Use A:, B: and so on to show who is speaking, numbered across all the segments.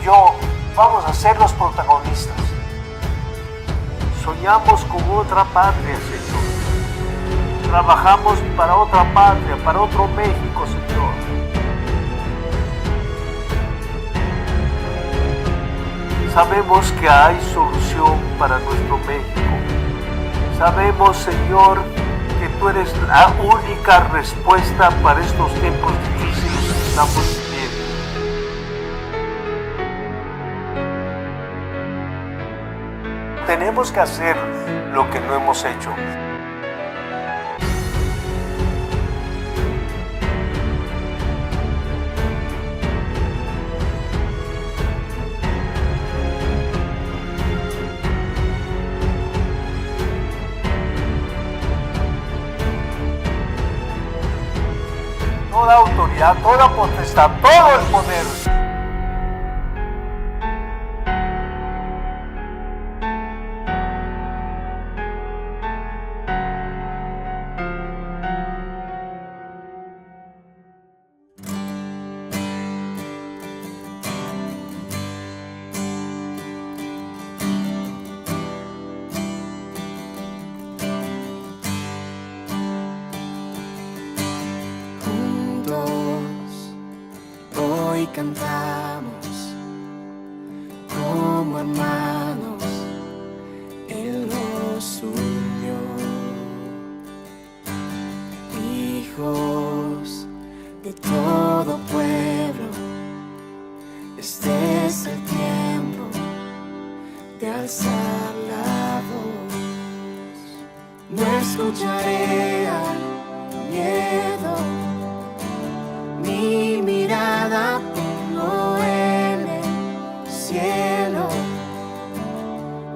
A: yo vamos a ser los protagonistas. Soñamos con otra patria, Señor. Trabajamos para otra patria, para otro México, Señor. Sabemos que hay solución para nuestro México. Sabemos, Señor, que tú eres la única respuesta para estos tiempos difíciles que estamos viviendo. Tenemos que hacer lo que no hemos hecho. Toda autoridad, toda potestad, todo el poder.
B: Hoy cantamos como hermanos, Él nos unió, hijos de todo pueblo. Este es el tiempo de alzar la voz. No escucharé al miedo, mi mirada pongo en el cielo.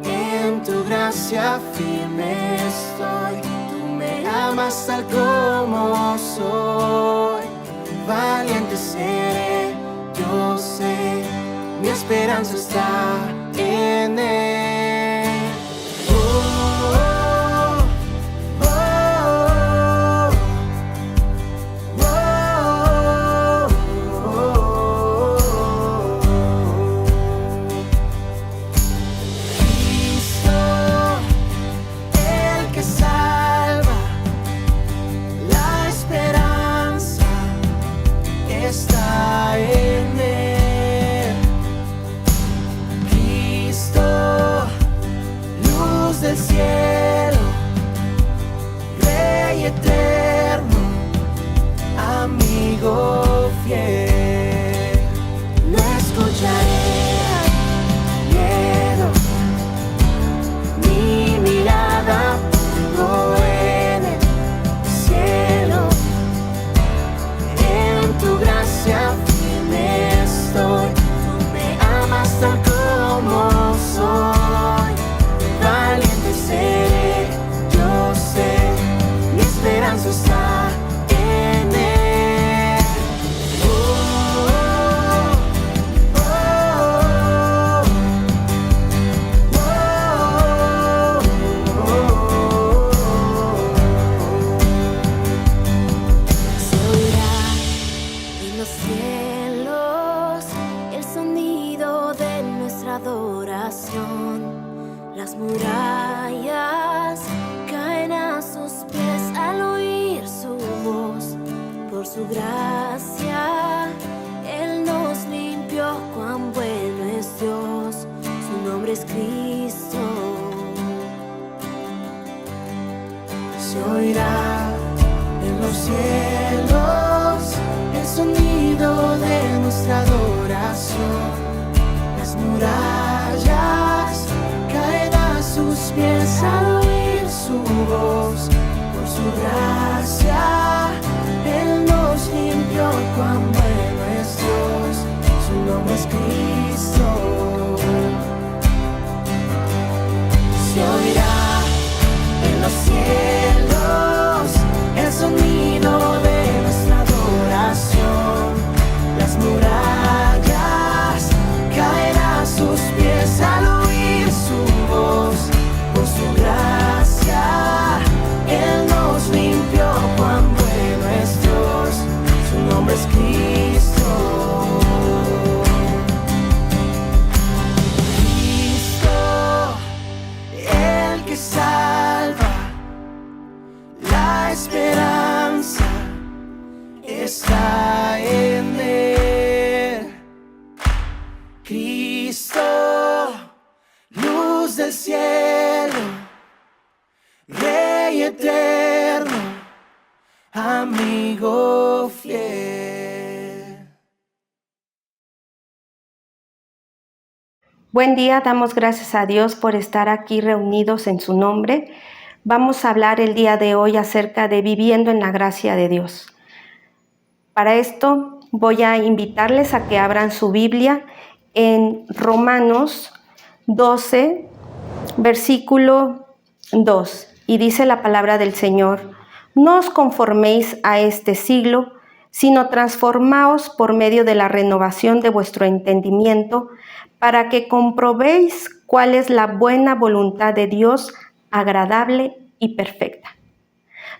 B: En tu gracia firme estoy. Tú me amas tal como soy. Valiente seré, yo sé. Mi esperanza está en Él. Está en Él, Cristo, luz del cielo, Rey eterno, amigo fiel. No escucharé al miedo, mi mirada pongo en el cielo. Tu gracia firme estoy. Tú me amas tal como soy. Valiente seré, yo sé. Mi esperanza está en Él. Se oirá en los cielos el sonido de nuestra adoración. Las murallas caen a sus pies al oír su voz. Por su gracia Él nos limpió. Cuán bueno es Dios, su nombre es Cristo. Se oirá en los cielos el sonido de nuestra adoración. Las murallas caen a sus pies al oír su voz. Por su gracia Él nos limpió. Cuán bueno es Dios, su nombre es Cristo. Se oirá en los cielos el sonido de nuestra adoración. Las murallas caen a sus pies al oír su voz. Por su gracia Él nos limpió. Cuán bueno es Dios, su nombre es Cristo. cielo, Rey eterno, amigo fiel.
C: Buen día, damos gracias a Dios por estar aquí reunidos en su nombre. Vamos a hablar el día de hoy acerca de viviendo en la gracia de Dios. Para esto voy a invitarles a que abran su Biblia en Romanos 12, versículo 2. Y dice la palabra del Señor: no os conforméis a este siglo, sino transformaos por medio de la renovación de vuestro entendimiento, para que comprobéis cuál es la buena voluntad de Dios, agradable y perfecta.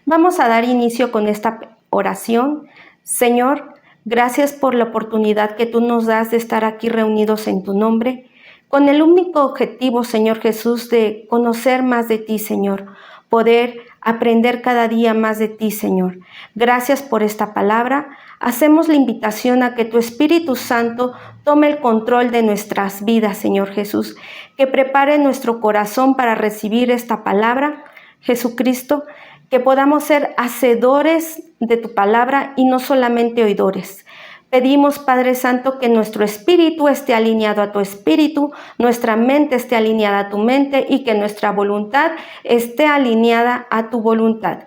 C: Vamos a dar inicio con esta oración. Señor, gracias por la oportunidad que tú nos das de estar aquí reunidos en tu nombre, con el único objetivo, Señor Jesús, de conocer más de ti, Señor, poder aprender cada día más de ti, Señor. Gracias por esta palabra. Hacemos la invitación a que tu Espíritu Santo tome el control de nuestras vidas, Señor Jesús, que prepare nuestro corazón para recibir esta palabra, Jesucristo, que podamos ser hacedores de tu palabra y no solamente oidores. Pedimos, Padre Santo, que nuestro espíritu esté alineado a tu espíritu, nuestra mente esté alineada a tu mente y que nuestra voluntad esté alineada a tu voluntad.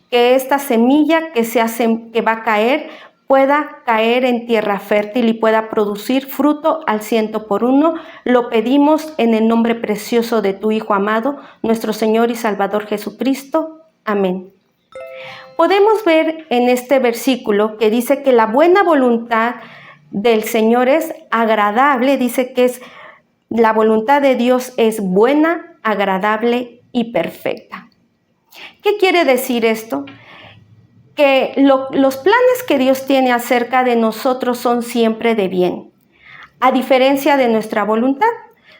C: Que esta semilla que va a caer pueda caer en tierra fértil y pueda producir fruto al 100%. Lo pedimos en el nombre precioso de tu Hijo amado, nuestro Señor y Salvador Jesucristo. Amén. Podemos ver en este versículo que dice que la buena voluntad del Señor es agradable, dice que la voluntad de Dios es buena, agradable y perfecta. ¿Qué quiere decir esto? Que los planes que Dios tiene acerca de nosotros son siempre de bien, a diferencia de nuestra voluntad.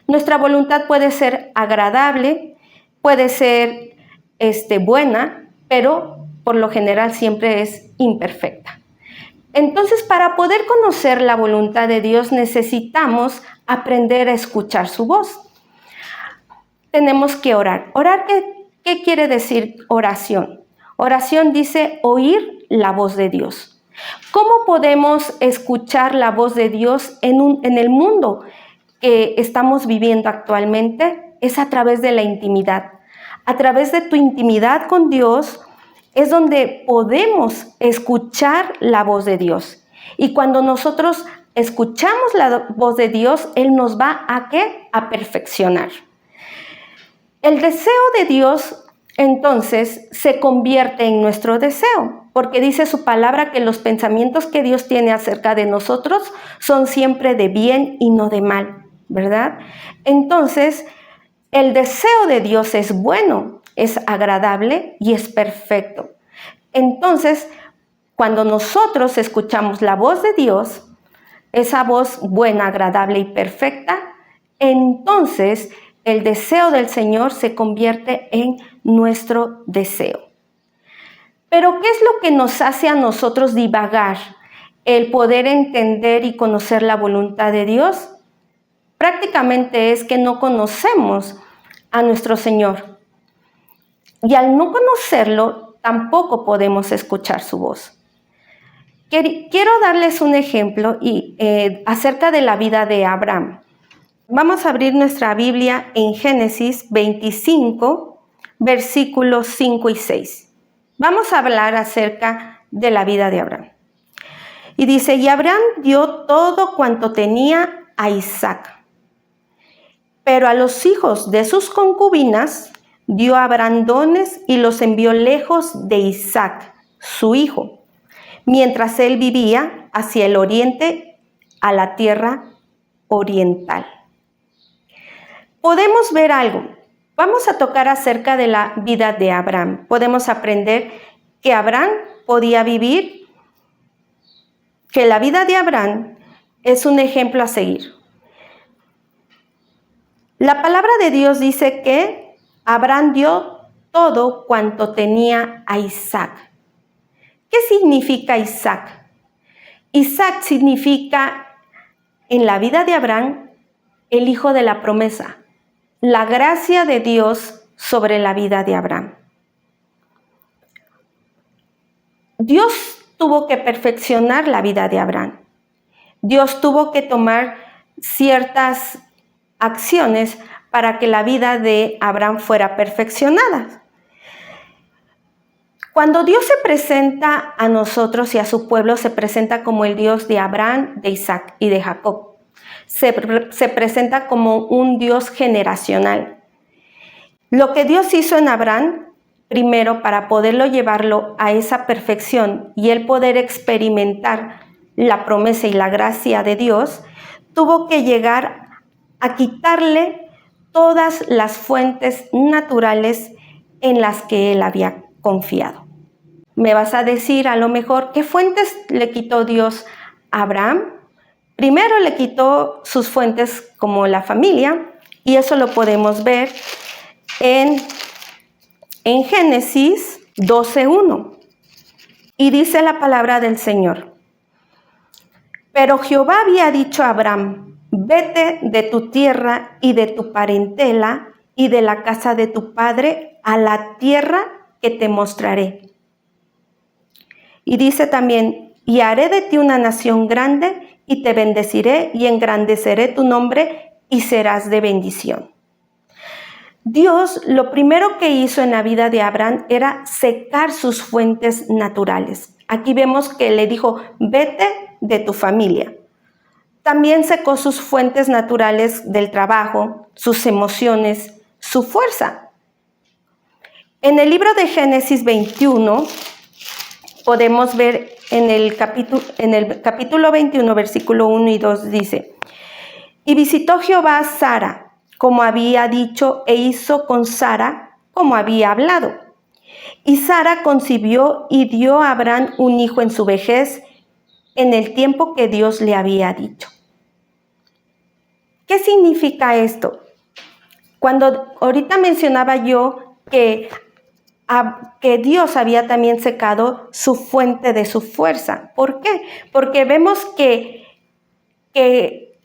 C: Nuestra voluntad puede ser agradable, puede ser buena, pero por lo general siempre es imperfecta. Entonces, para poder conocer la voluntad de Dios, necesitamos aprender a escuchar su voz. Tenemos que orar. ¿Orar qué quiere decir oración? Oración dice oír la voz de Dios. ¿Cómo podemos escuchar la voz de Dios en el mundo que estamos viviendo actualmente? Es a través de la intimidad. A través de tu intimidad con Dios es donde podemos escuchar la voz de Dios. Y cuando nosotros escuchamos la voz de Dios, Él nos va a ¿qué? A perfeccionar. El deseo de Dios, entonces, se convierte en nuestro deseo, porque dice su palabra que los pensamientos que Dios tiene acerca de nosotros son siempre de bien y no de mal, ¿verdad? Entonces, el deseo de Dios es bueno, es agradable y es perfecto. Entonces, cuando nosotros escuchamos la voz de Dios, esa voz buena, agradable y perfecta, entonces el deseo del Señor se convierte en nuestro deseo. Pero ¿qué es lo que nos hace a nosotros divagar? El poder entender y conocer la voluntad de Dios. Prácticamente es que no conocemos a nuestro Señor. Y al no conocerlo, tampoco podemos escuchar su voz. Quiero darles un ejemplo acerca de la vida de Abraham. Vamos a abrir nuestra Biblia en Génesis 25, versículos 5 y 6. Vamos a hablar acerca de la vida de Abraham. Y dice, y Abraham dio todo cuanto tenía a Isaac. Pero a los hijos de sus concubinas dio Abraham dones y los envió lejos de Isaac, su hijo, mientras él vivía hacia el oriente, a la tierra oriental. Podemos ver algo. Vamos a tocar acerca de la vida de Abraham. Podemos aprender que Abraham podía vivir, que la vida de Abraham es un ejemplo a seguir. La palabra de Dios dice que Abraham dio todo cuanto tenía a Isaac. ¿Qué significa Isaac? Isaac significa, en la vida de Abraham, el hijo de la promesa. la gracia de Dios sobre la vida de Abraham. Dios tuvo que perfeccionar la vida de Abraham. Dios tuvo que tomar ciertas acciones para que la vida de Abraham fuera perfeccionada. Cuando Dios se presenta a nosotros y a su pueblo, se presenta como el Dios de Abraham, de Isaac y de Jacob. Se presenta como un Dios generacional. Lo que Dios hizo en Abraham, primero para poderlo llevarlo a esa perfección y él poder experimentar la promesa y la gracia de Dios, tuvo que llegar a quitarle todas las fuentes naturales en las que él había confiado. Me vas a decir a lo mejor, ¿qué fuentes le quitó Dios a Abraham? Primero le quitó sus fuentes como la familia, y eso lo podemos ver en Génesis 12:1. Y dice la palabra del Señor: pero Jehová había dicho a Abraham, vete de tu tierra y de tu parentela y de la casa de tu padre a la tierra que te mostraré. Y dice también, y haré de ti una nación grande y te bendeciré y engrandeceré tu nombre y serás de bendición. Dios lo primero que hizo en la vida de Abraham era secar sus fuentes naturales. Aquí vemos que le dijo, vete de tu familia. También secó sus fuentes naturales del trabajo, sus emociones, su fuerza. En el libro de Génesis 21, podemos ver en el capítulo 21, versículo 1 y 2, dice, y visitó Jehová a Sara, como había dicho, e hizo con Sara como había hablado. Y Sara concibió y dio a Abraham un hijo en su vejez, en el tiempo que Dios le había dicho. ¿Qué significa esto? Cuando ahorita mencionaba yo que Dios había también secado su fuente de su fuerza. ¿Por qué? Porque vemos que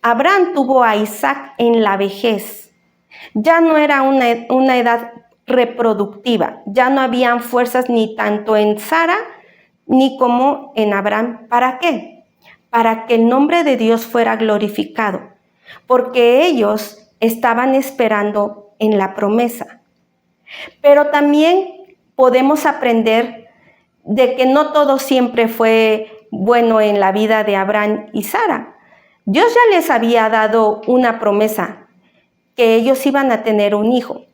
C: Abraham tuvo a Isaac en la vejez. Ya no era una edad reproductiva, ya no habían fuerzas ni tanto en Sara ni como en Abraham. ¿Para qué? Para que el nombre de Dios fuera glorificado, porque ellos estaban esperando en la promesa. Pero también podemos aprender de que no todo siempre fue bueno en la vida de Abraham y Sara. Dios ya les había dado una promesa, que ellos iban a tener un hijo.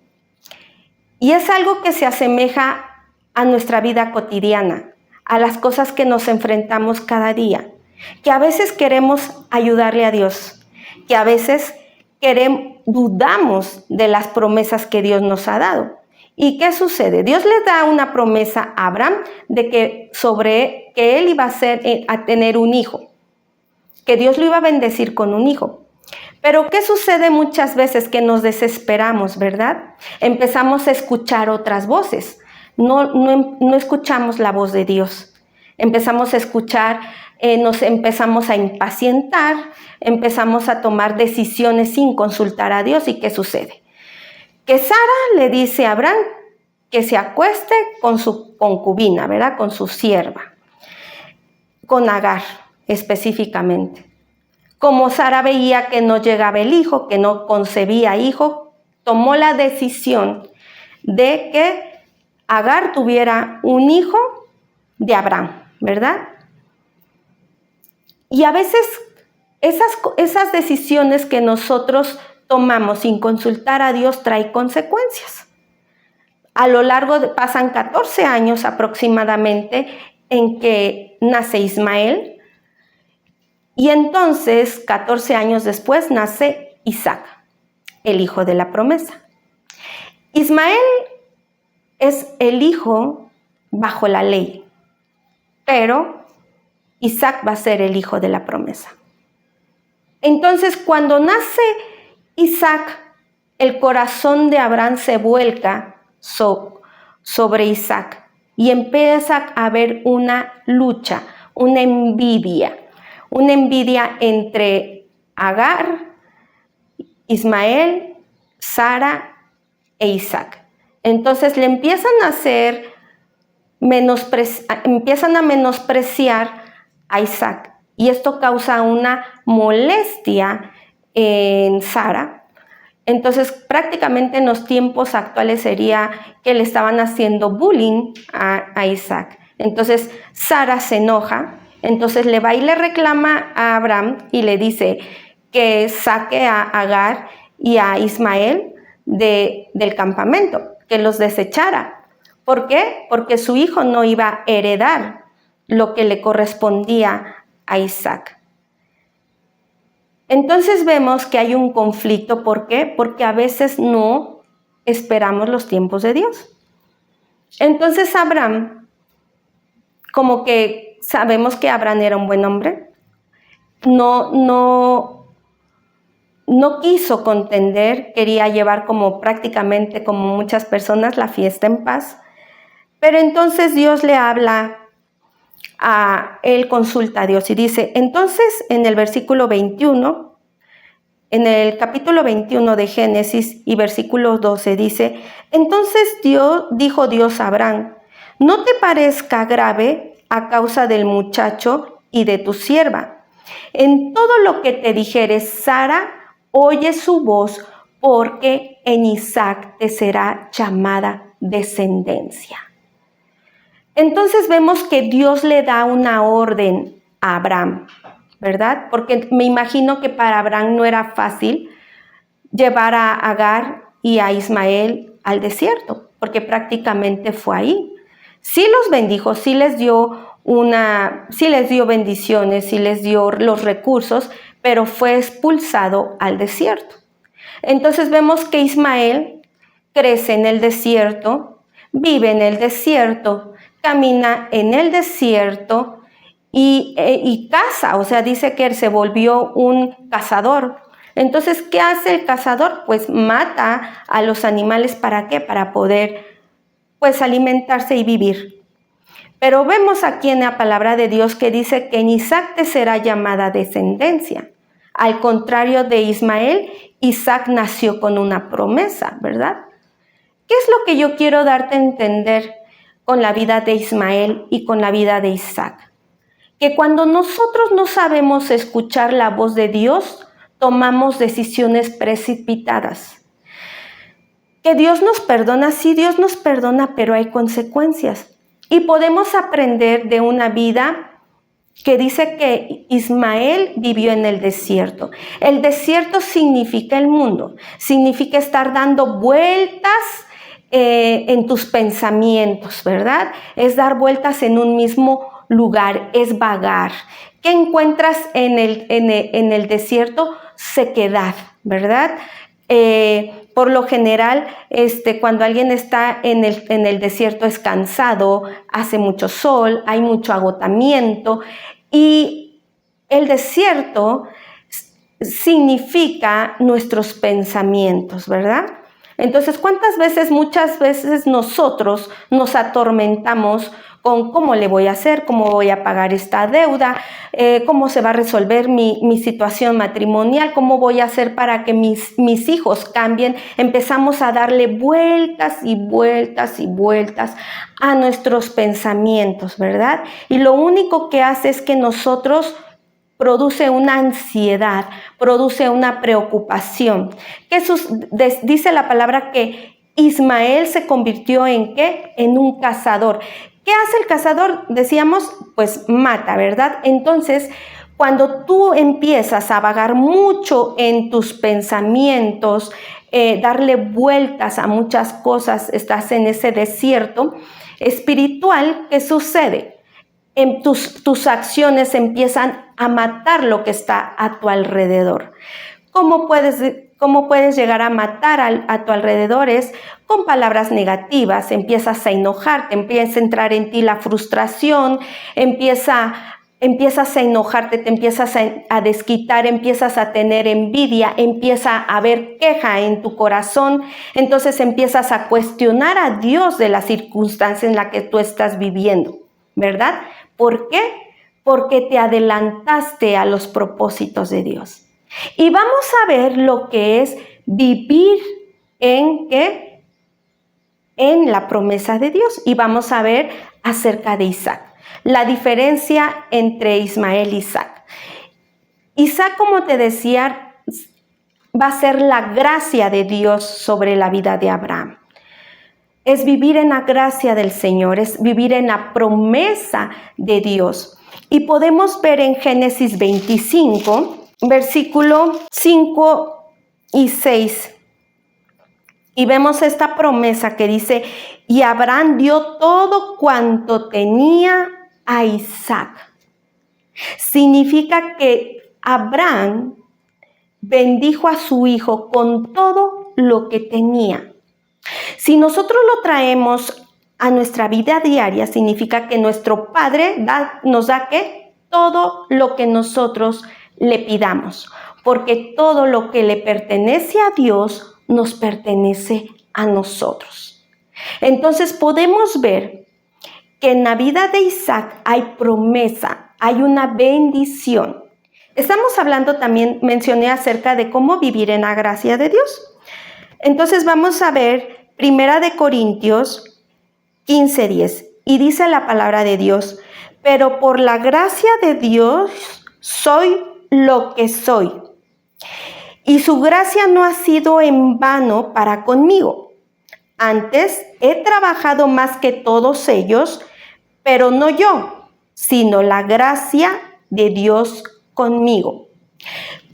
C: Y es algo que se asemeja a nuestra vida cotidiana, a las cosas que nos enfrentamos cada día, que a veces queremos ayudarle a Dios, que a veces dudamos de las promesas que Dios nos ha dado. ¿Y qué sucede? Dios le da una promesa a Abraham de que él iba a tener un hijo, que Dios lo iba a bendecir con un hijo. Pero ¿qué sucede muchas veces? Que nos desesperamos, ¿verdad? Empezamos a escuchar otras voces. No escuchamos la voz de Dios. Empezamos a escuchar, nos empezamos a impacientar, empezamos a tomar decisiones sin consultar a Dios. ¿Y qué sucede? Que Sara le dice a Abraham que se acueste con su concubina, ¿verdad? Con su sierva, con Agar específicamente. Como Sara veía que no llegaba el hijo, que no concebía hijo, tomó la decisión de que Agar tuviera un hijo de Abraham, ¿verdad? Y a veces esas decisiones que nosotros tomamos sin consultar a Dios trae consecuencias. A lo largo pasan 14 años aproximadamente en que nace Ismael. Y entonces, 14 años después, nace Isaac, el hijo de la promesa. Ismael es el hijo bajo la ley, pero Isaac va a ser el hijo de la promesa. Entonces, cuando nace Isaac, el corazón de Abraham se vuelca sobre Isaac y empieza a haber una lucha, una envidia entre Agar, Ismael Sara e Isaac. Entonces le empiezan a menospreciar a Isaac. Y esto causa una molestia en Sara. Entonces prácticamente en los tiempos actuales sería que le estaban haciendo bullying a Isaac. Entonces Sara se enoja, entonces le va y le reclama a Abraham y le dice que saque a Agar y a Ismael del campamento, que los desechara. ¿Por qué? Porque su hijo no iba a heredar lo que le correspondía a Isaac. Entonces vemos que hay un conflicto. ¿Por qué? Porque a veces no esperamos los tiempos de Dios. Entonces Abraham, como que sabemos que Abraham era un buen hombre, no quiso contender, quería llevar prácticamente como muchas personas la fiesta en paz. Pero entonces Dios le habla él consulta a Dios y dice, entonces en el versículo 21, en el capítulo 21 de Génesis y versículo 12 dice, entonces dijo Dios a Abraham, no te parezca grave a causa del muchacho y de tu sierva. En todo lo que te dijere Sara, oye su voz, porque en Isaac te será llamada descendencia. Entonces vemos que Dios le da una orden a Abraham, ¿verdad? Porque me imagino que para Abraham no era fácil llevar a Agar y a Ismael al desierto, porque prácticamente fue ahí. Sí los bendijo, sí les dio bendiciones, sí les dio los recursos, pero fue expulsado al desierto. Entonces vemos que Ismael crece en el desierto, vive en el desierto, camina en el desierto y caza, o sea, dice que él se volvió un cazador. Entonces, ¿qué hace el cazador? Pues mata a los animales, ¿para qué? Para poder, pues, alimentarse y vivir. Pero vemos aquí en la palabra de Dios que dice que en Isaac te será llamada descendencia. Al contrario de Ismael, Isaac nació con una promesa, ¿verdad? ¿Qué es lo que yo quiero darte a entender con la vida de Ismael y con la vida de Isaac? Que cuando nosotros no sabemos escuchar la voz de Dios, tomamos decisiones precipitadas. Que Dios nos perdona, sí, Dios nos perdona, pero hay consecuencias. Y podemos aprender de una vida que dice que Ismael vivió en el desierto. El desierto significa el mundo, significa estar dando vueltas en tus pensamientos, ¿verdad? Es dar vueltas en un mismo lugar, es vagar. ¿Qué encuentras en el desierto? Sequedad, ¿verdad? Por lo general, cuando alguien está en el desierto es cansado, hace mucho sol, hay mucho agotamiento y el desierto significa nuestros pensamientos, ¿verdad? Entonces, muchas veces nosotros nos atormentamos con cómo le voy a hacer, cómo voy a pagar esta deuda, cómo se va a resolver mi situación matrimonial, cómo voy a hacer para que mis hijos cambien. Empezamos a darle vueltas y vueltas y vueltas a nuestros pensamientos, ¿verdad? Y lo único que hace es que nosotros produce una ansiedad, produce una preocupación. Dice la palabra que Ismael se convirtió ¿en qué? En un cazador. ¿Qué hace el cazador? Decíamos, pues mata, ¿verdad? Entonces, cuando tú empiezas a vagar mucho en tus pensamientos, darle vueltas a muchas cosas, estás en ese desierto espiritual, ¿qué sucede? Tus acciones empiezan a matar lo que está a tu alrededor. ¿Cómo puedes llegar a matar a tu alrededor? Es con palabras negativas, empiezas a enojarte, empieza a entrar en ti la frustración, empiezas a enojarte, te empiezas a desquitar, empiezas a tener envidia, empieza a haber queja en tu corazón, entonces empiezas a cuestionar a Dios de la circunstancia en la que tú estás viviendo, ¿verdad? ¿Por qué? Porque te adelantaste a los propósitos de Dios. Y vamos a ver lo que es vivir en qué? En la promesa de Dios. Y vamos a ver acerca de Isaac. La diferencia entre Ismael y Isaac. Isaac, como te decía, va a ser la gracia de Dios sobre la vida de Abraham. Es vivir en la gracia del Señor, es vivir en la promesa de Dios. Y podemos ver en Génesis 25, versículo 5 y 6. Y vemos esta promesa que dice, y Abraham dio todo cuanto tenía a Isaac. Significa que Abraham bendijo a su hijo con todo lo que tenía. Si nosotros lo traemos a nuestra vida diaria, significa que nuestro Padre nos da ¿qué? Todo lo que nosotros le pidamos, porque todo lo que le pertenece a Dios nos pertenece a nosotros. Entonces podemos ver que en la vida de Isaac hay promesa, hay una bendición. Estamos hablando también, mencioné acerca de cómo vivir en la gracia de Dios. Entonces vamos a ver 1 Corintios 15:10 y dice la palabra de Dios, pero por la gracia de Dios soy lo que soy. Y su gracia no ha sido en vano para conmigo. Antes he trabajado más que todos ellos, pero no yo, sino la gracia de Dios conmigo.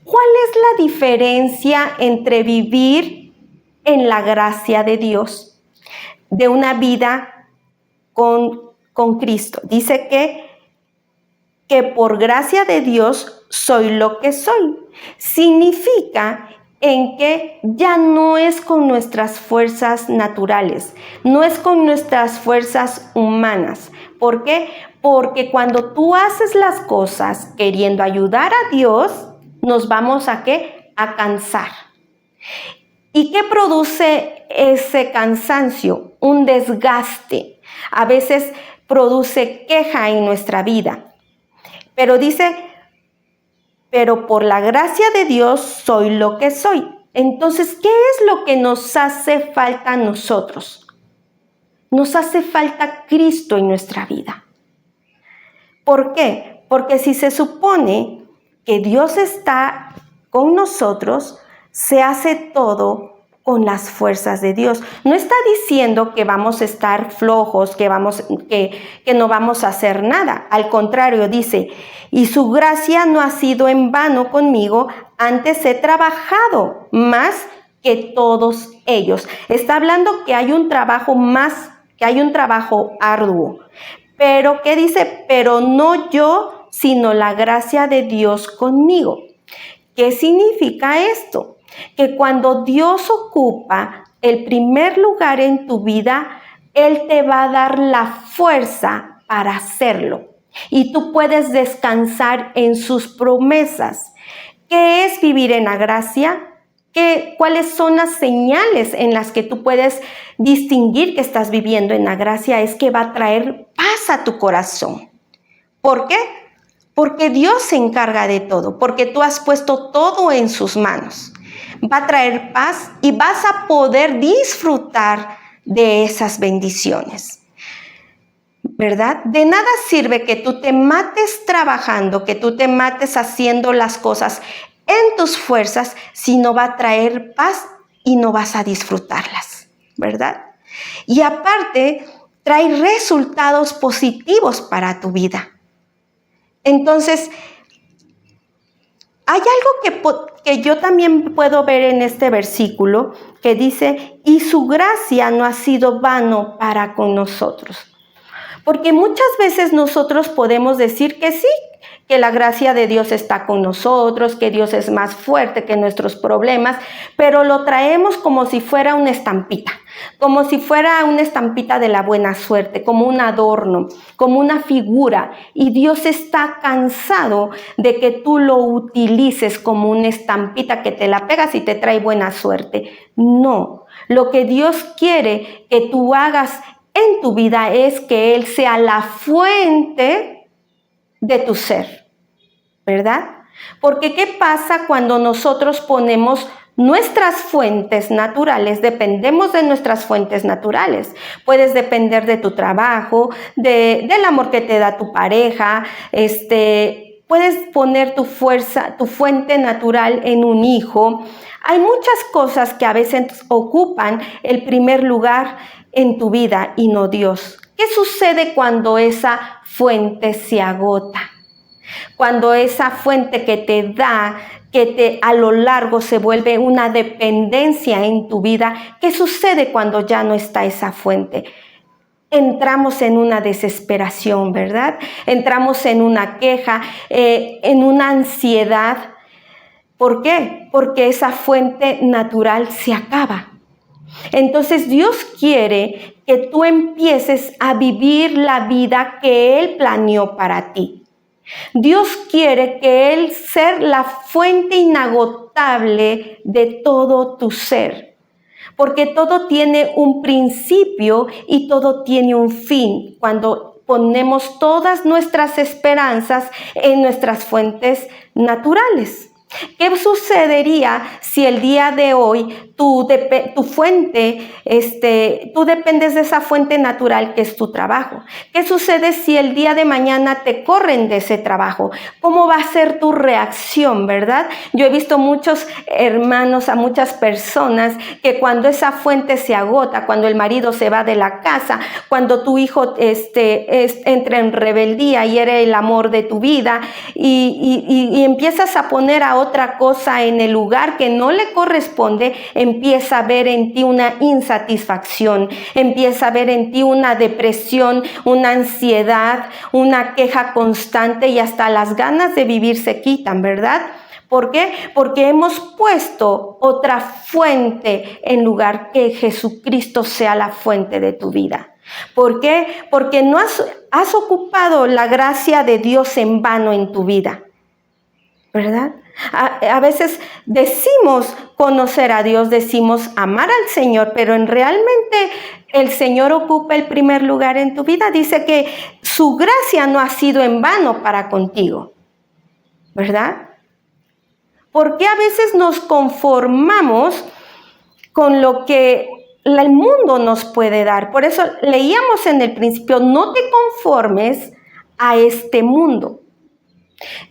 C: ¿Cuál es la diferencia entre vivir en la gracia de Dios, de una vida con Cristo? Dice que por gracia de Dios soy lo que soy. Significa en que ya no es con nuestras fuerzas naturales, no es con nuestras fuerzas humanas. ¿Por qué? Porque cuando tú haces las cosas queriendo ayudar a Dios, nos vamos a ¿qué? A cansar. ¿Y qué produce ese cansancio? Un desgaste. A veces produce queja en nuestra vida. Pero dice, pero por la gracia de Dios soy lo que soy. Entonces, ¿qué es lo que nos hace falta a nosotros? Nos hace falta Cristo en nuestra vida. ¿Por qué? Porque si se supone que Dios está con nosotros, se hace todo con las fuerzas de Dios. No está diciendo que vamos a estar flojos, que no vamos a hacer nada. Al contrario, dice, y su gracia no ha sido en vano conmigo, antes he trabajado más que todos ellos. Está hablando que hay un trabajo arduo. Pero, ¿qué dice? Pero no yo, sino la gracia de Dios conmigo. ¿Qué significa esto? Que cuando Dios ocupa el primer lugar en tu vida, Él te va a dar la fuerza para hacerlo. Y tú puedes descansar en sus promesas. ¿Qué es vivir en la gracia? ¿Cuáles son las señales en las que tú puedes distinguir que estás viviendo en la gracia? Es que va a traer paz a tu corazón. ¿Por qué? Porque Dios se encarga de todo, porque tú has puesto todo en sus manos. Va a traer paz y vas a poder disfrutar de esas bendiciones. ¿Verdad? De nada sirve que tú te mates trabajando, que tú te mates haciendo las cosas en tus fuerzas, si no va a traer paz y no vas a disfrutarlas, ¿verdad? Y aparte, trae resultados positivos para tu vida. Entonces, hay algo que yo también puedo ver en este versículo que dice, y su gracia no ha sido vano para con nosotros. Porque muchas veces nosotros podemos decir que sí, que la gracia de Dios está con nosotros, que Dios es más fuerte que nuestros problemas, pero lo traemos como si fuera una estampita de la buena suerte, como un adorno, como una figura. Y Dios está cansado de que tú lo utilices como una estampita que te la pegas y te trae buena suerte. No, lo que Dios quiere que tú hagas en tu vida es que Él sea la fuente de tu ser, ¿verdad? Porque ¿qué pasa cuando nosotros ponemos nuestras fuentes naturales, dependemos de nuestras fuentes naturales. Puedes depender de tu trabajo, del amor que te da tu pareja, puedes poner tu fuente natural en un hijo. Hay muchas cosas que a veces ocupan el primer lugar en tu vida y no Dios. ¿Qué sucede cuando esa fuente se agota? Cuando esa fuente que te da, a lo largo se vuelve una dependencia en tu vida. ¿Qué sucede cuando ya no está esa fuente? Entramos en una desesperación, ¿verdad? Entramos en una queja, en una ansiedad. ¿Por qué? Porque esa fuente natural se acaba. Entonces Dios quiere que tú empieces a vivir la vida que Él planeó para ti. Dios quiere que Él sea la fuente inagotable de todo tu ser, porque todo tiene un principio y todo tiene un fin cuando ponemos todas nuestras esperanzas en nuestras fuentes naturales. ¿Qué sucedería si el día de hoy tú dependes de esa fuente natural que es tu trabajo? ¿Qué sucede si el día de mañana te corren de ese trabajo? ¿Cómo va a ser tu reacción, verdad? Yo he visto muchos hermanos, a muchas personas que cuando esa fuente se agota, cuando el marido se va de la casa, cuando tu hijo entra en rebeldía y eres el amor de tu vida y empiezas a poner a otra cosa en el lugar que no le corresponde, empieza a ver en ti una insatisfacción, empieza a ver en ti una depresión, una ansiedad, una queja constante y hasta las ganas de vivir se quitan, ¿verdad? ¿Por qué? Porque hemos puesto otra fuente en lugar que Jesucristo sea la fuente de tu vida. ¿Por qué? Porque no has ocupado la gracia de Dios en vano en tu vida, ¿verdad? A veces decimos conocer a Dios, decimos amar al Señor, pero realmente el Señor ocupa el primer lugar en tu vida. Dice que su gracia no ha sido en vano para contigo, ¿verdad? Porque a veces nos conformamos con lo que el mundo nos puede dar. Por eso leíamos en el principio, no te conformes a este mundo.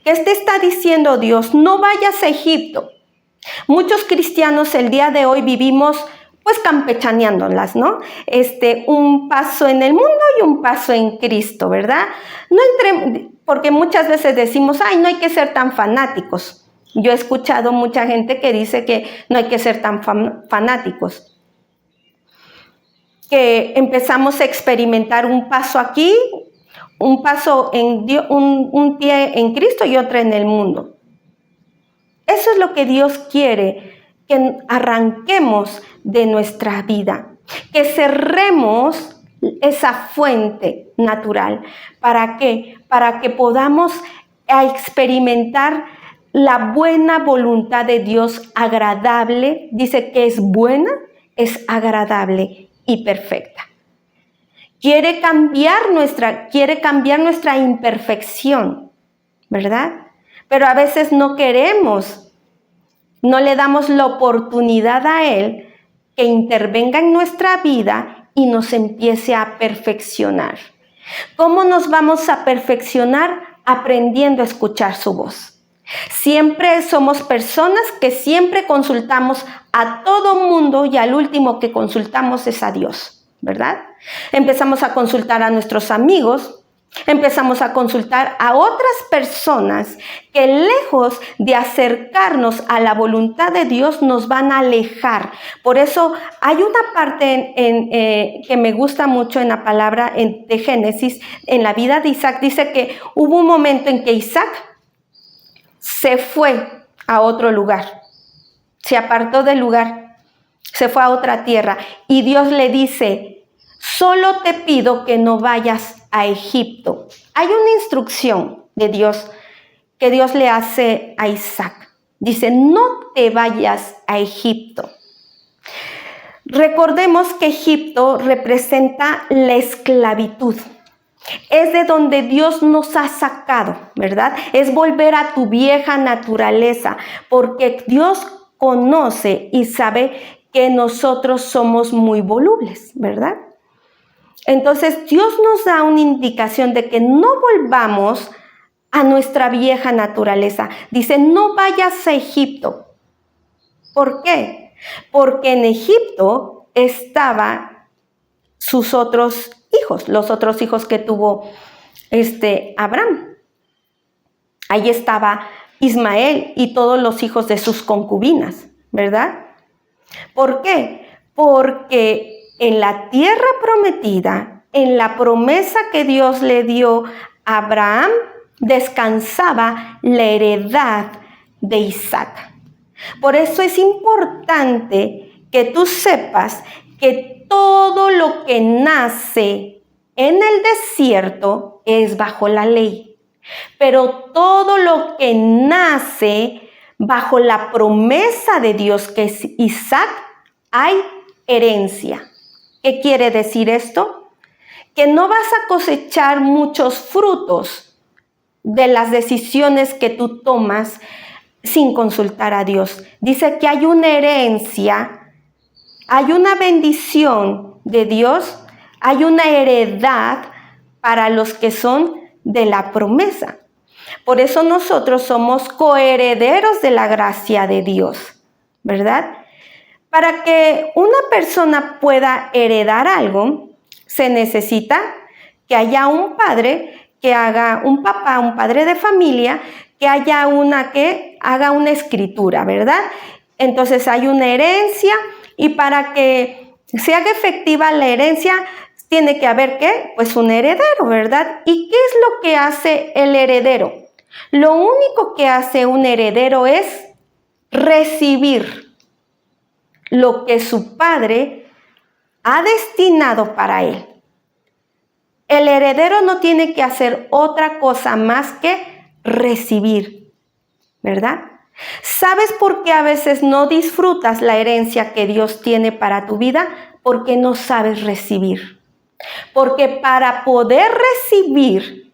C: ¿Qué te está diciendo Dios? No vayas a Egipto. Muchos cristianos el día de hoy vivimos pues campechaneándolas, ¿no? Un paso en el mundo y un paso en Cristo, ¿verdad? Porque muchas veces decimos, no hay que ser tan fanáticos. Yo he escuchado mucha gente que dice que no hay que ser tan fanáticos. Que empezamos a experimentar un paso aquí, un paso en Dios, un pie en Cristo y otro en el mundo. Eso es lo que Dios quiere, que arranquemos de nuestra vida, que cerremos esa fuente natural. ¿Para qué? Para que podamos experimentar la buena voluntad de Dios agradable. Dice que es buena, es agradable y perfecta. Quiere cambiar nuestra imperfección, ¿verdad? Pero a veces no queremos, no le damos la oportunidad a Él que intervenga en nuestra vida y nos empiece a perfeccionar. ¿Cómo nos vamos a perfeccionar? Aprendiendo a escuchar su voz. Siempre somos personas que siempre consultamos a todo mundo y al último que consultamos es a Dios, ¿verdad? Empezamos a consultar a nuestros amigos, empezamos a consultar a otras personas que lejos de acercarnos a la voluntad de Dios nos van a alejar. Por eso hay una parte que me gusta mucho en la palabra de Génesis, en la vida de Isaac. Dice que hubo un momento en que Isaac se fue a otro lugar, se apartó del lugar, se fue a otra tierra y Dios le dice: solo te pido que no vayas a Egipto. Hay una instrucción de Dios que Dios le hace a Isaac. Dice: no te vayas a Egipto. Recordemos que Egipto representa la esclavitud. Es de donde Dios nos ha sacado, ¿verdad? Es volver a tu vieja naturaleza, porque Dios conoce y sabe que nosotros somos muy volubles, ¿verdad? Entonces Dios nos da una indicación de que no volvamos a nuestra vieja naturaleza. Dice, no vayas a Egipto. ¿Por qué? Porque en Egipto estaban sus otros hijos, los otros hijos que tuvo Abraham. Ahí estaba Ismael y todos los hijos de sus concubinas, ¿verdad? ¿Por qué? Porque en la tierra prometida, en la promesa que Dios le dio a Abraham, descansaba la heredad de Isaac. Por eso es importante que tú sepas que todo lo que nace en el desierto es bajo la ley, pero todo lo que nace bajo la promesa de Dios, que es Isaac, hay herencia. ¿Qué quiere decir esto? Que no vas a cosechar muchos frutos de las decisiones que tú tomas sin consultar a Dios. Dice que hay una herencia, hay una bendición de Dios, hay una heredad para los que son de la promesa. Por eso nosotros somos coherederos de la gracia de Dios, ¿verdad? Para que una persona pueda heredar algo, se necesita que haya un padre que haga, un papá, un padre de familia, que haya una que haga una escritura, ¿verdad? Entonces hay una herencia y para que se haga efectiva la herencia, tiene que haber, ¿qué? Pues un heredero, ¿verdad? ¿Y qué es lo que hace el heredero? Lo único que hace un heredero es recibir lo que su padre ha destinado para él. El heredero no tiene que hacer otra cosa más que recibir, ¿verdad? ¿Sabes por qué a veces no disfrutas la herencia que Dios tiene para tu vida? Porque no sabes recibir. Porque para poder recibir,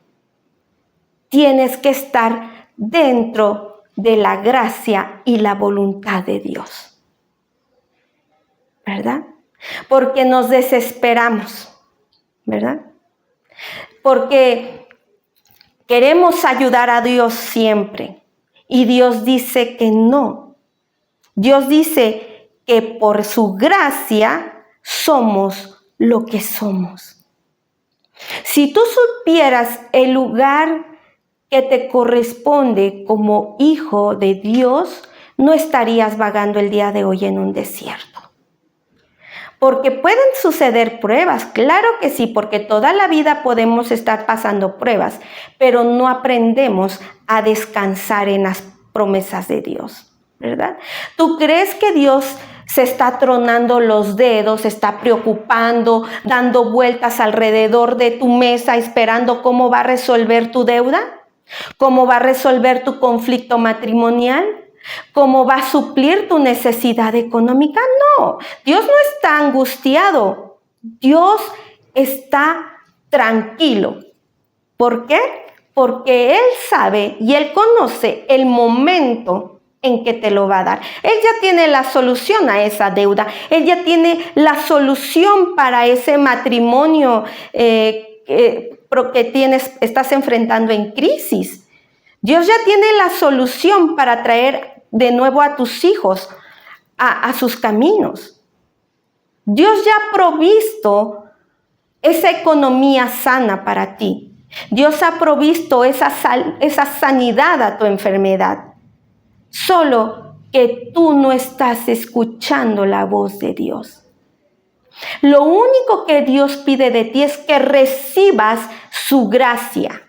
C: tienes que estar dentro de la gracia y la voluntad de Dios, ¿verdad? Porque nos desesperamos, ¿verdad? Porque queremos ayudar a Dios siempre y Dios dice que no. Dios dice que por su gracia somos lo que somos. Si tú supieras el lugar que te corresponde como hijo de Dios, no estarías vagando el día de hoy en un desierto. Porque pueden suceder pruebas, claro que sí, porque toda la vida podemos estar pasando pruebas, pero no aprendemos a descansar en las promesas de Dios, ¿verdad? ¿Tú crees que Dios se está tronando los dedos, se está preocupando, dando vueltas alrededor de tu mesa, esperando cómo va a resolver tu deuda? ¿Cómo va a resolver tu conflicto matrimonial? ¿Cómo va a suplir tu necesidad económica? No, Dios no está angustiado. Dios está tranquilo. ¿Por qué? Porque Él sabe y Él conoce el momento en que te lo va a dar. Él ya tiene la solución a esa deuda. Él ya tiene la solución para ese matrimonio que estás enfrentando en crisis. Dios ya tiene la solución para traer de nuevo a tus hijos a sus caminos. Dios ya ha provisto esa economía sana para ti. Dios ha provisto esa sanidad a tu enfermedad. Solo que tú no estás escuchando la voz de Dios. Lo único que Dios pide de ti es que recibas su gracia.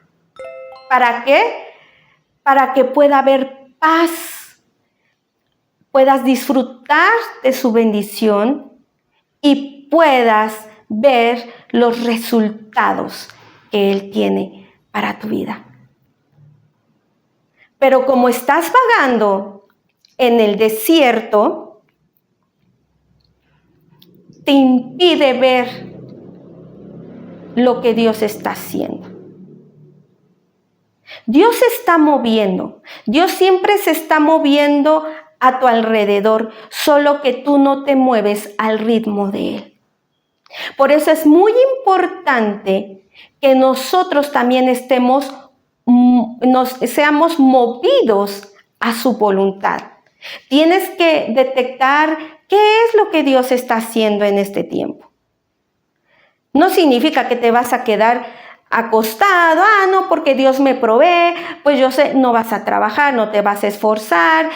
C: ¿Para qué? Para que pueda haber paz, puedas disfrutar de su bendición y puedas ver los resultados que Él tiene para tu vida. Pero como estás vagando en el desierto, te impide ver lo que Dios está haciendo. Dios se está moviendo. Dios siempre se está moviendo a tu alrededor, solo que tú no te mueves al ritmo de Él. Por eso es muy importante que nosotros también seamos movidos a su voluntad. Tienes que detectar qué es lo que Dios está haciendo en este tiempo. No significa que te vas a quedar acostado, no, porque Dios me provee, pues yo sé, no vas a trabajar, no te vas a esforzar,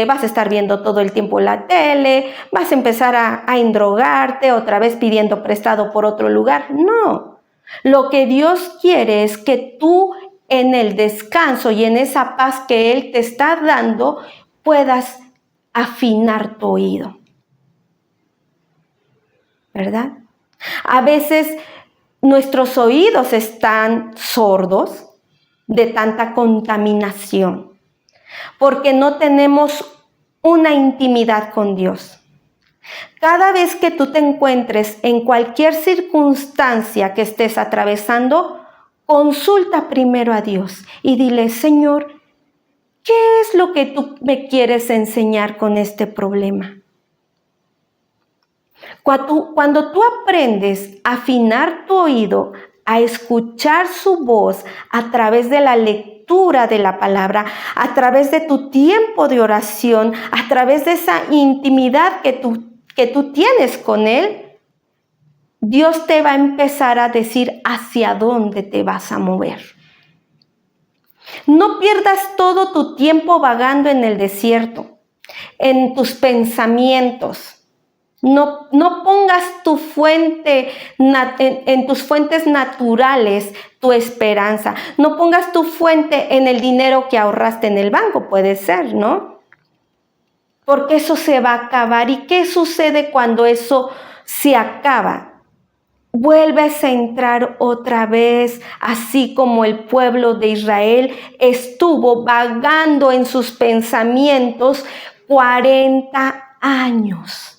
C: vas a estar viendo todo el tiempo la tele, vas a empezar a endrogarte otra vez pidiendo prestado por otro lugar. No, lo que Dios quiere es que tú en el descanso y en esa paz que Él te está dando, puedas afinar tu oído, ¿verdad? A veces nuestros oídos están sordos de tanta contaminación, porque no tenemos una intimidad con Dios. Cada vez que tú te encuentres en cualquier circunstancia que estés atravesando, consulta primero a Dios y dile: Señor, ¿qué es lo que tú me quieres enseñar con este problema? Cuando tú aprendes a afinar tu oído, a escuchar su voz a través de la lectura de la palabra, a través de tu tiempo de oración, a través de esa intimidad que tú tienes con Él, Dios te va a empezar a decir hacia dónde te vas a mover. No pierdas todo tu tiempo vagando en el desierto, en tus pensamientos. No pongas tu fuente en tus fuentes naturales tu esperanza. No pongas tu fuente en el dinero que ahorraste en el banco, puede ser, ¿no? Porque eso se va a acabar. ¿Y qué sucede cuando eso se acaba? Vuelves a entrar otra vez, así como el pueblo de Israel estuvo vagando en sus pensamientos 40 años.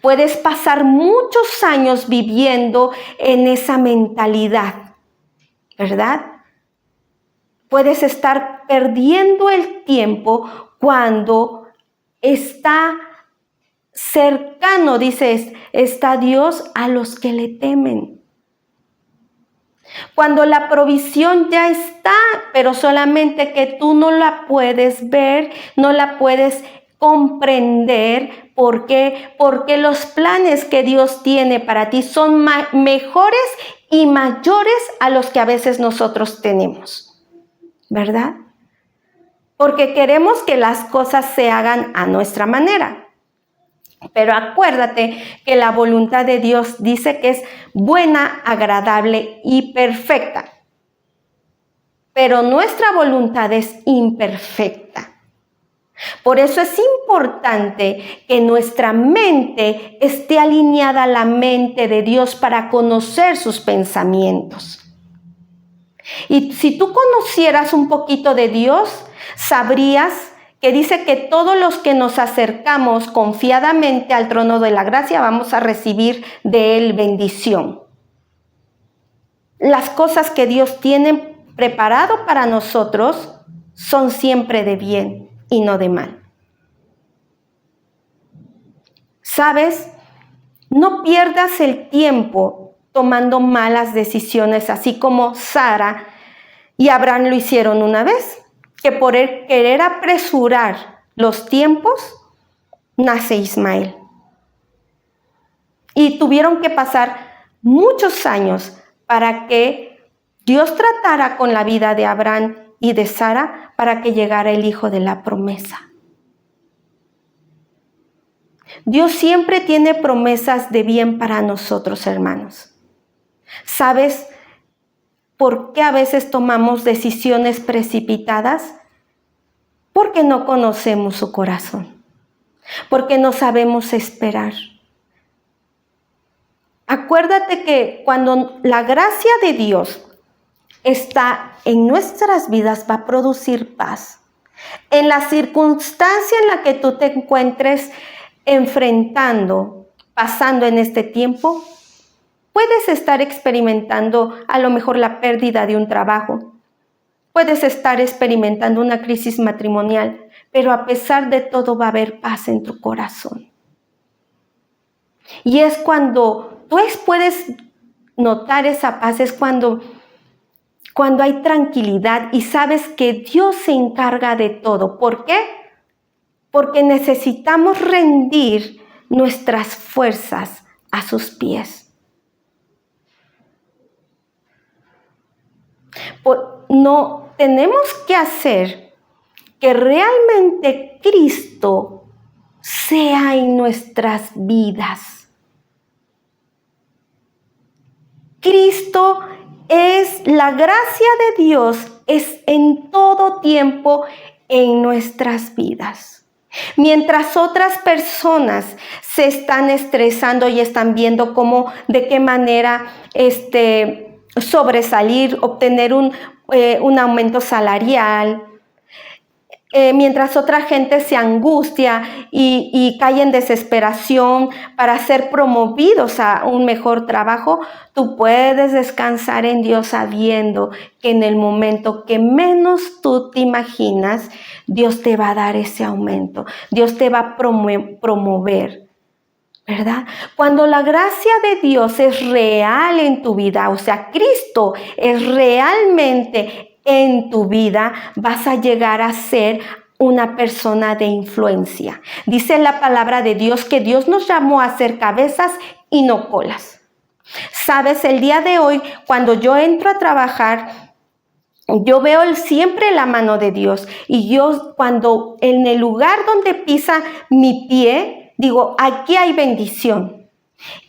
C: Puedes pasar muchos años viviendo en esa mentalidad, ¿verdad? Puedes estar perdiendo el tiempo cuando está cercano, dices, está Dios a los que le temen. Cuando la provisión ya está, pero solamente que tú no la puedes ver, no la puedes comprender. ¿Por qué? Porque los planes que Dios tiene para ti son mejores y mayores a los que a veces nosotros tenemos, ¿verdad? Porque queremos que las cosas se hagan a nuestra manera. Pero acuérdate que la voluntad de Dios dice que es buena, agradable y perfecta. Pero nuestra voluntad es imperfecta. Por eso es importante que nuestra mente esté alineada a la mente de Dios para conocer sus pensamientos. Y si tú conocieras un poquito de Dios, sabrías que dice que todos los que nos acercamos confiadamente al trono de la gracia vamos a recibir de Él bendición. Las cosas que Dios tiene preparado para nosotros son siempre de bien y no de mal. ¿Sabes? No pierdas el tiempo tomando malas decisiones, así como Sara y Abraham lo hicieron una vez, que por querer apresurar los tiempos, nace Ismael. Y tuvieron que pasar muchos años para que Dios tratara con la vida de Abraham y de Sara para que llegara el hijo de la promesa. Dios siempre tiene promesas de bien para nosotros, hermanos. ¿Sabes por qué a veces tomamos decisiones precipitadas? Porque no conocemos su corazón, porque no sabemos esperar. Acuérdate que cuando la gracia de Dios está en nuestras vidas, va a producir paz. En la circunstancia en la que tú te encuentres pasando en este tiempo, puedes estar experimentando a lo mejor la pérdida de un trabajo, puedes estar experimentando una crisis matrimonial, pero a pesar de todo va a haber paz en tu corazón. Y es cuando tú puedes notar esa paz, es cuando hay tranquilidad y sabes que Dios se encarga de todo. ¿Por qué? Porque necesitamos rendir nuestras fuerzas a sus pies. No tenemos que hacer que realmente Cristo sea en nuestras vidas. Cristo es la gracia de Dios, es en todo tiempo en nuestras vidas. Mientras otras personas se están estresando y están viendo de qué manera sobresalir, obtener un aumento salarial, mientras otra gente se angustia y cae en desesperación para ser promovidos a un mejor trabajo, tú puedes descansar en Dios sabiendo que en el momento que menos tú te imaginas, Dios te va a dar ese aumento, Dios te va a promover, ¿verdad? Cuando la gracia de Dios es real en tu vida, o sea, Cristo es realmente en tu vida, vas a llegar a ser una persona de influencia. Dice la palabra de Dios que Dios nos llamó a ser cabezas y no colas. Sabes, el día de hoy, cuando yo entro a trabajar, yo veo siempre la mano de Dios. Y yo, cuando en el lugar donde pisa mi pie, digo, aquí hay bendición.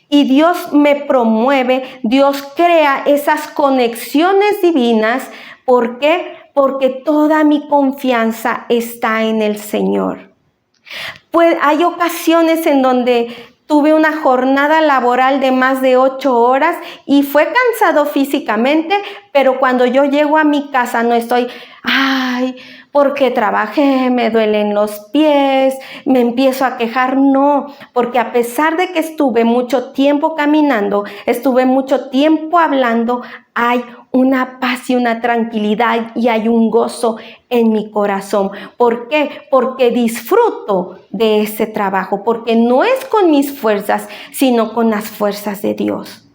C: Y Dios me promueve, Dios crea esas conexiones divinas. ¿Por qué? Porque toda mi confianza está en el Señor. Pues hay ocasiones en donde tuve una jornada laboral de más de 8 horas y fue cansado físicamente, pero cuando yo llego a mi casa no estoy, porque trabajé, me duelen los pies, me empiezo a quejar. No, porque a pesar de que estuve mucho tiempo caminando, estuve mucho tiempo hablando, hay una paz y una tranquilidad y hay un gozo en mi corazón. ¿Por qué? Porque disfruto de ese trabajo, porque no es con mis fuerzas, sino con las fuerzas de Dios.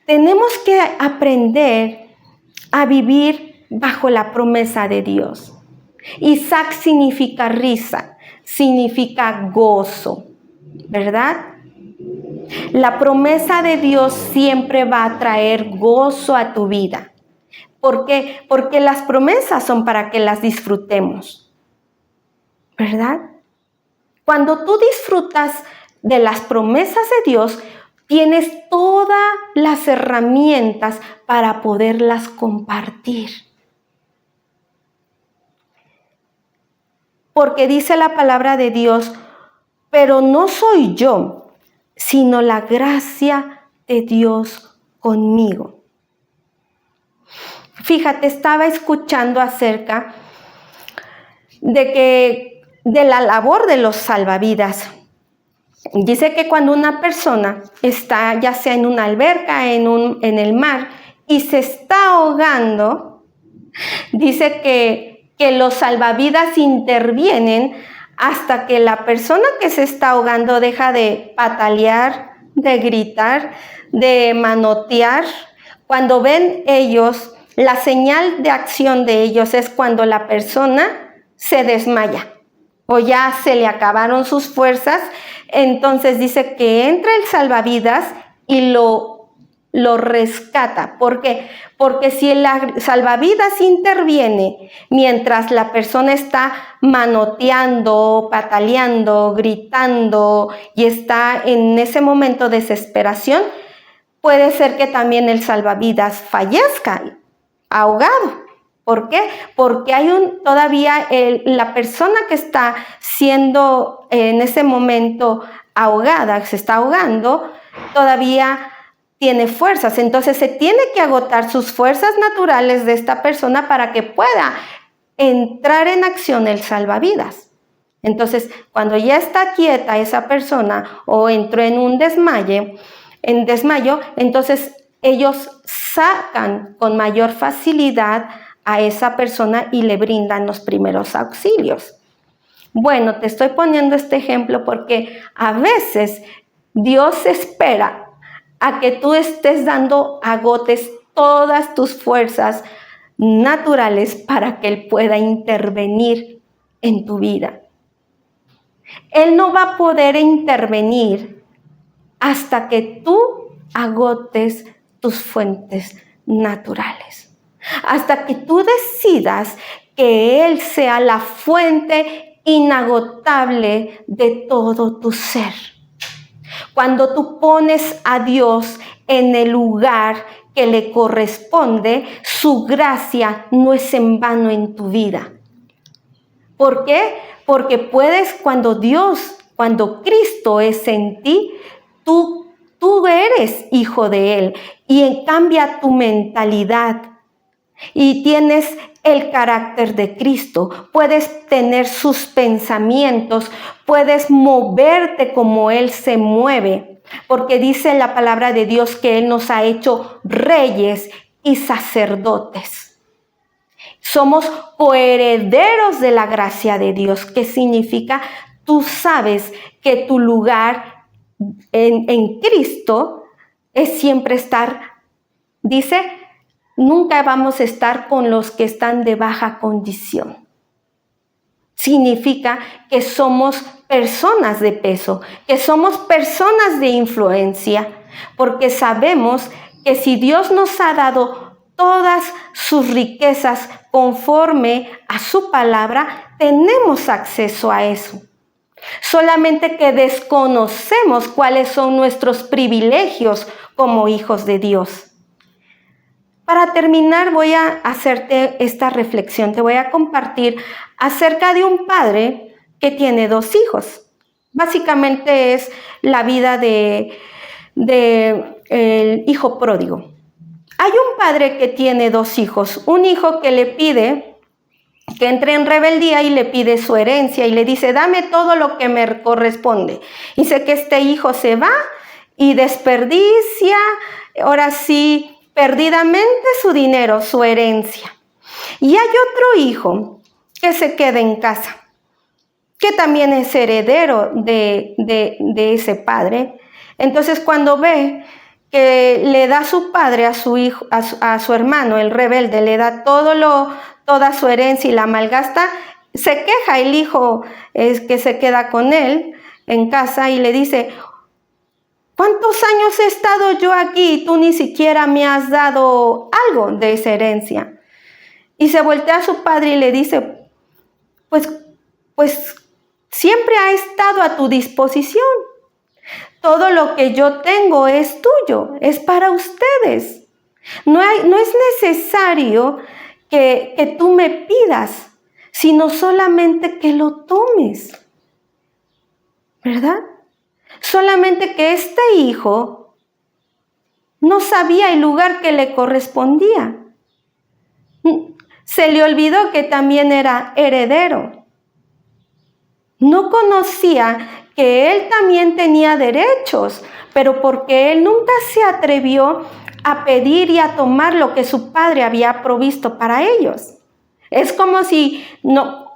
C: Tenemos que aprender a vivir bajo la promesa de Dios. Isaac significa risa, significa gozo, ¿verdad? La promesa de Dios siempre va a traer gozo a tu vida. ¿Por qué? Porque las promesas son para que las disfrutemos, ¿verdad? Cuando tú disfrutas de las promesas de Dios, tienes todas las herramientas para poderlas compartir. Porque dice la palabra de Dios, pero no soy yo, sino la gracia de Dios conmigo. Fíjate, estaba escuchando acerca de la labor de los salvavidas. Dice que cuando una persona está ya sea en una alberca, en el mar, y se está ahogando, dice que los salvavidas intervienen hasta que la persona que se está ahogando deja de patalear, de gritar, de manotear. Cuando ven ellos, la señal de acción de ellos es cuando la persona se desmaya o ya se le acabaron sus fuerzas. Entonces dice que entra el salvavidas y lo rescata. ¿Por qué? Porque si el salvavidas interviene mientras la persona está manoteando, pataleando, gritando y está en ese momento de desesperación, puede ser que también el salvavidas fallezca ahogado. ¿Por qué? Porque hay todavía la persona que está siendo en ese momento ahogada, se está ahogando, todavía tiene fuerzas. Entonces se tiene que agotar sus fuerzas naturales de esta persona para que pueda entrar en acción el salvavidas. Entonces, cuando ya está quieta esa persona o entró en un desmayo, entonces ellos sacan con mayor facilidad a esa persona y le brindan los primeros auxilios. Bueno, te estoy poniendo este ejemplo porque a veces Dios espera a que tú estés agotes todas tus fuerzas naturales para que Él pueda intervenir en tu vida. Él no va a poder intervenir hasta que tú agotes tus fuentes naturales. Hasta que tú decidas que Él sea la fuente inagotable de todo tu ser. Cuando tú pones a Dios en el lugar que le corresponde, su gracia no es en vano en tu vida. ¿Por qué? Porque cuando Cristo es en ti, tú eres hijo de Él y cambia tu mentalidad y tienes el carácter de Cristo. Puedes tener sus pensamientos, puedes moverte como Él se mueve, porque dice la palabra de Dios que Él nos ha hecho reyes y sacerdotes. Somos coherederos de la gracia de Dios. ¿Qué significa? Tú sabes que tu lugar en Cristo es siempre estar, dice, nunca vamos a estar con los que están de baja condición. Significa que somos personas de peso, que somos personas de influencia, porque sabemos que si Dios nos ha dado todas sus riquezas conforme a su palabra, tenemos acceso a eso. Solamente que desconocemos cuáles son nuestros privilegios como hijos de Dios. Para terminar, voy a hacerte esta reflexión. Te voy a compartir acerca de un padre que tiene 2 hijos. Básicamente es la vida de el hijo pródigo. Hay un padre que tiene 2 hijos. Un hijo que le pide que entre en rebeldía y le pide su herencia y le dice, dame todo lo que me corresponde. Y sé que este hijo se va y desperdicia, ahora sí, perdidamente su dinero, su herencia. Y hay otro hijo que se queda en casa, que también es heredero de ese padre. Entonces, cuando ve que le da su padre a su hijo, a su hermano, el rebelde, le da toda su herencia y la malgasta, se queja el hijo que se queda con él en casa y le dice, ¿cuántos años he estado yo aquí y tú ni siquiera me has dado algo de esa herencia? Y se voltea a su padre y le dice, pues siempre ha estado a tu disposición. Todo lo que yo tengo es tuyo, es para ustedes. No es necesario que tú me pidas, sino solamente que lo tomes. ¿Verdad? Solamente que este hijo no sabía el lugar que le correspondía. Se le olvidó que también era heredero. No conocía que él también tenía derechos, pero porque él nunca se atrevió a pedir y a tomar lo que su padre había provisto para ellos. Es como si,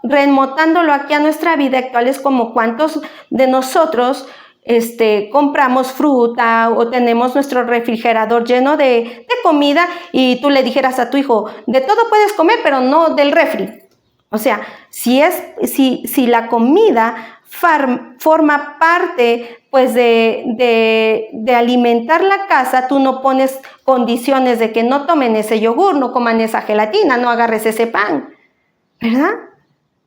C: remontándolo aquí a nuestra vida actual, es como cuántos de nosotros compramos fruta o tenemos nuestro refrigerador lleno de comida y tú le dijeras a tu hijo, de todo puedes comer, pero no del refri. O sea, si la comida forma parte pues de alimentar la casa, tú no pones condiciones de que no tomen ese yogur, no coman esa gelatina, no agarres ese pan, ¿verdad?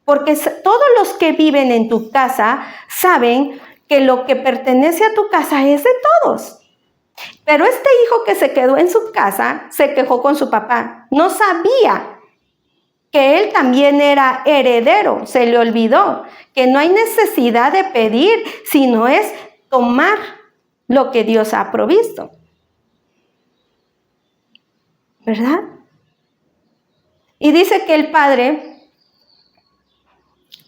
C: Porque todos los que viven en tu casa saben que lo que pertenece a tu casa es de todos. Pero este hijo que se quedó en su casa se quejó con su papá. No sabía que él también era heredero. Se le olvidó que no hay necesidad de pedir, sino es tomar lo que Dios ha provisto. ¿Verdad? Y dice que el padre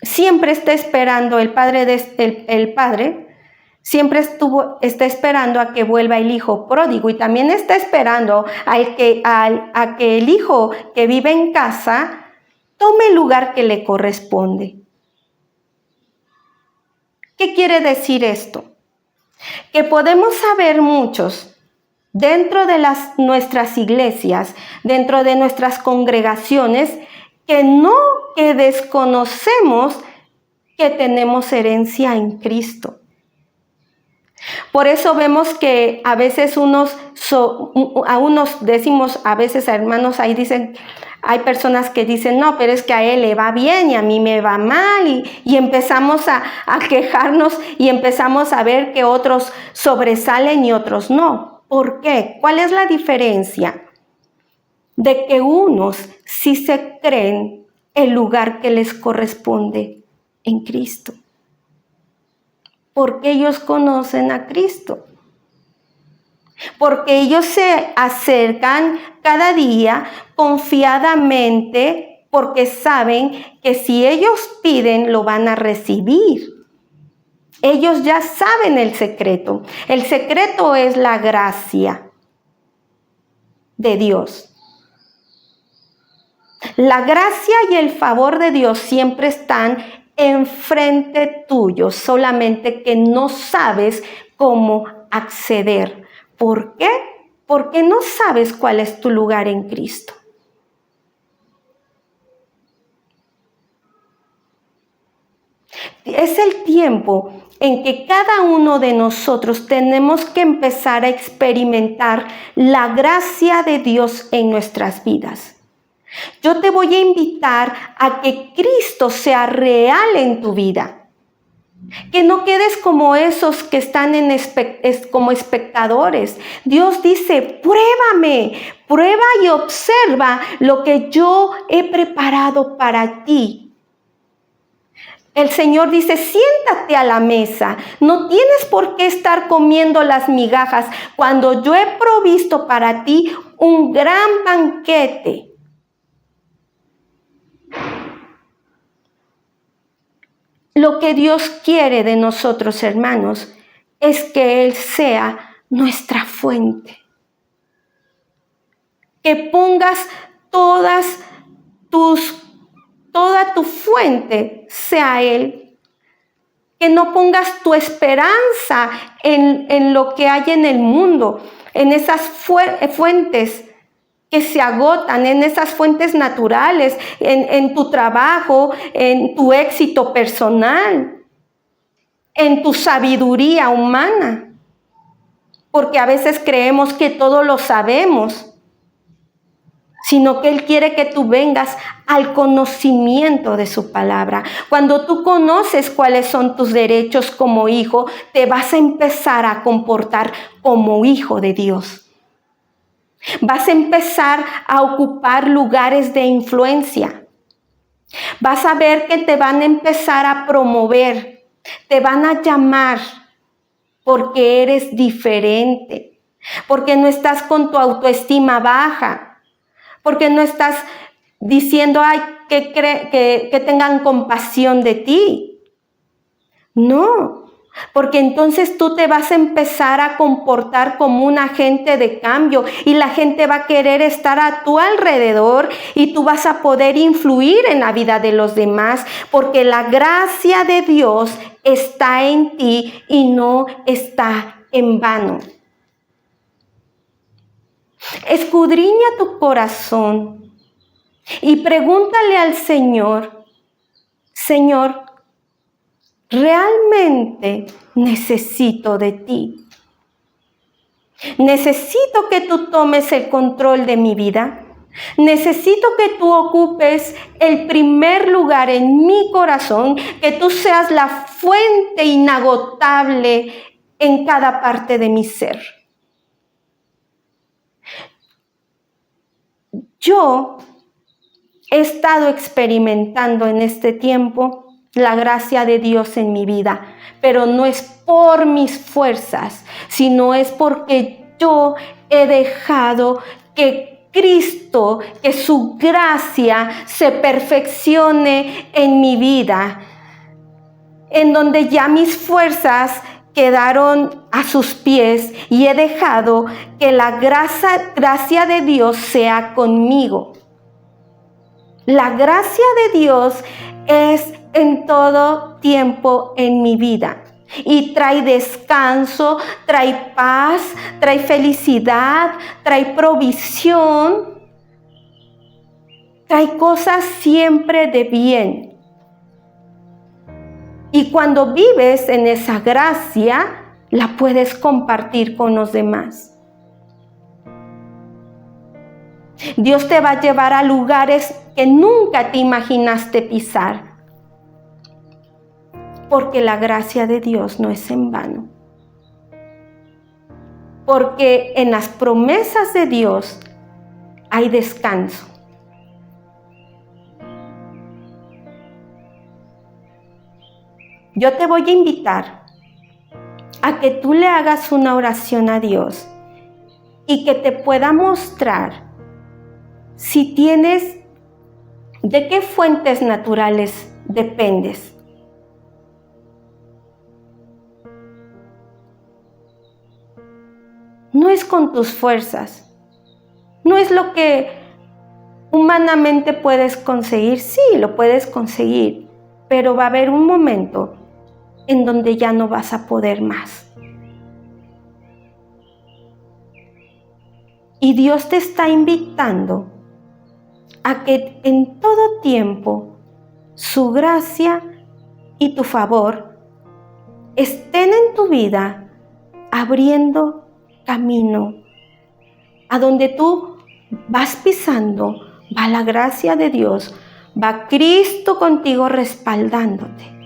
C: siempre está esperando, el padre siempre está esperando a que vuelva el hijo pródigo y también está esperando a que el hijo que vive en casa tome el lugar que le corresponde. ¿Qué quiere decir esto? Que podemos saber muchos dentro de nuestras iglesias, dentro de nuestras congregaciones, que desconocemos que tenemos herencia en Cristo. Por eso vemos que a veces a veces hermanos ahí dicen, hay personas que dicen, no, pero es que a él le va bien y a mí me va mal, y empezamos a quejarnos y empezamos a ver que otros sobresalen y otros no. ¿Por qué? ¿Cuál es la diferencia? De que unos sí se creen el lugar que les corresponde en Cristo. Porque ellos conocen a Cristo. Porque ellos se acercan cada día confiadamente, porque saben que si ellos piden, lo van a recibir. Ellos ya saben el secreto. El secreto es la gracia de Dios. La gracia y el favor de Dios siempre están enfrente tuyo, solamente que no sabes cómo acceder. ¿Por qué? Porque no sabes cuál es tu lugar en Cristo. Es el tiempo en que cada uno de nosotros tenemos que empezar a experimentar la gracia de Dios en nuestras vidas. Yo te voy a invitar a que Cristo sea real en tu vida. Que no quedes como esos que están como espectadores. Dios dice, prueba y observa lo que yo he preparado para ti. El Señor dice, siéntate a la mesa. No tienes por qué estar comiendo las migajas cuando yo he provisto para ti un gran banquete. Lo que Dios quiere de nosotros, hermanos, es que Él sea nuestra fuente. Que pongas toda tu fuente sea Él. Que no pongas tu esperanza en lo que hay en el mundo, en esas fuentes que se agotan, en esas fuentes naturales, en tu trabajo, en tu éxito personal, en tu sabiduría humana. Porque a veces creemos que todo lo sabemos, sino que Él quiere que tú vengas al conocimiento de su palabra. Cuando tú conoces cuáles son tus derechos como hijo, te vas a empezar a comportar como hijo de Dios. Vas a empezar a ocupar lugares de influencia. Vas a ver que te van a empezar a promover, te van a llamar porque eres diferente, porque no estás con tu autoestima baja, porque no estás diciendo que tengan compasión de ti. No. Porque entonces tú te vas a empezar a comportar como un agente de cambio y la gente va a querer estar a tu alrededor y tú vas a poder influir en la vida de los demás porque la gracia de Dios está en ti y no está en vano. Escudriña tu corazón y pregúntale al Señor, Señor, realmente necesito de ti. Necesito que tú tomes el control de mi vida. Necesito que tú ocupes el primer lugar en mi corazón, que tú seas la fuente inagotable en cada parte de mi ser. Yo he estado experimentando en este tiempo la gracia de Dios en mi vida, pero no es por mis fuerzas, sino es porque yo he dejado que Cristo, que su gracia se perfeccione en mi vida, en donde ya mis fuerzas quedaron a sus pies y he dejado que la gracia de Dios sea conmigo. La gracia de Dios es en todo tiempo en mi vida y trae descanso, trae paz, trae felicidad, trae provisión, trae cosas siempre de bien. Y cuando vives en esa gracia, la puedes compartir con los demás. Dios te va a llevar a lugares que nunca te imaginaste pisar. Porque la gracia de Dios no es en vano. Porque en las promesas de Dios hay descanso. Yo te voy a invitar a que tú le hagas una oración a Dios y que te pueda mostrar si tienes, de qué fuentes naturales dependes. No es con tus fuerzas, no es lo que humanamente puedes conseguir. Sí, lo puedes conseguir, pero va a haber un momento en donde ya no vas a poder más. Y Dios te está invitando a que en todo tiempo su gracia y tu favor estén en tu vida abriendo camino. A donde tú vas pisando, va la gracia de Dios, va Cristo contigo respaldándote.